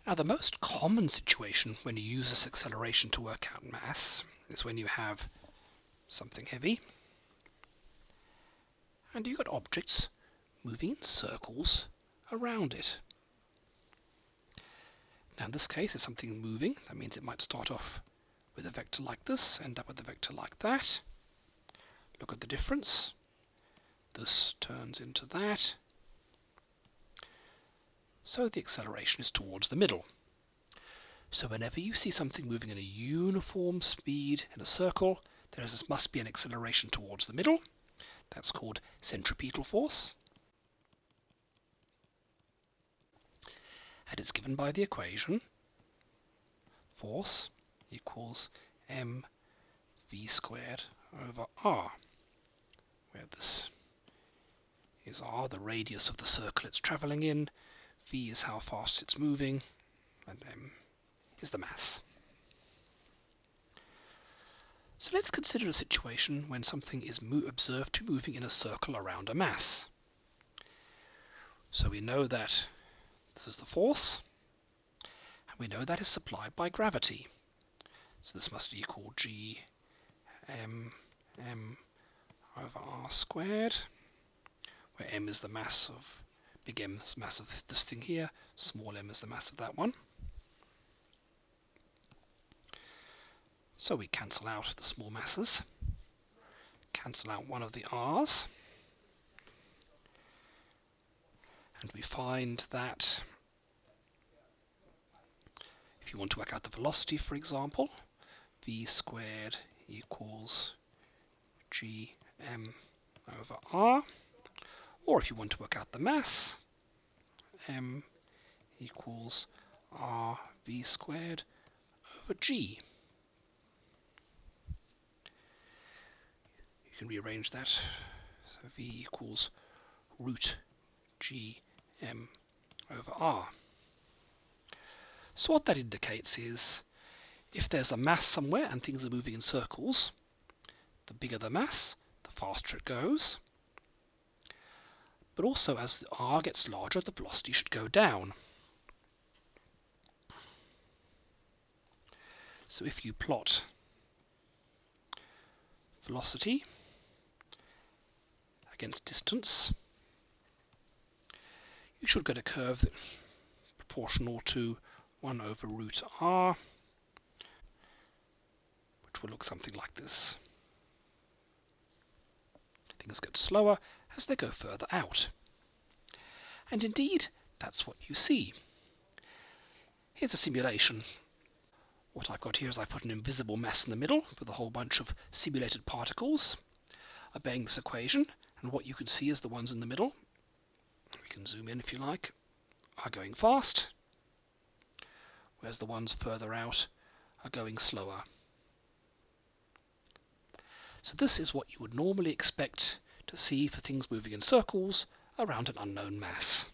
Now, the most common situation when you use this acceleration to work out mass is when you have something heavy and you've got objects moving in circles around it. Now, in this case, it's something moving. That means it might start off with a vector like this, end up with a vector like that. Look at the difference. This turns into that. So the acceleration is towards the middle. So whenever you see something moving in a uniform speed in a circle, there must be an acceleration towards the middle. That's called centripetal force. And it's given by the equation force equals mv squared over r, where this is r, the radius of the circle it's travelling in, v is how fast it's moving, and m is the mass. So let's consider a situation when something is observed to be moving in a circle around a mass. So we know that this is the force, and we know that is supplied by gravity. So this must equal g m over r squared, where m is the mass of, big M is the mass of this thing here, small m is the mass of that one. So we cancel out the small masses, cancel out one of the r's, and we find that if you want to work out the velocity, for example, v squared equals gm over r, or if you want to work out the mass, m equals rv squared over g. You can rearrange that, so v equals root gm over r. So what that indicates is, if there's a mass somewhere and things are moving in circles, the bigger the mass, the faster it goes. But also, as the r gets larger, the velocity should go down. So if you plot velocity against distance, you should get a curve that proportional to 1 over root r, which will look something like this. Things get slower as they go further out. And indeed, that's what you see. Here's a simulation. What I've got here is I put an invisible mass in the middle with a whole bunch of simulated particles obeying this equation, and what you can see is the ones in the middle, we can zoom in if you like, are going fast, whereas the ones further out are going slower. So this is what you would normally expect to see for things moving in circles around an unknown mass.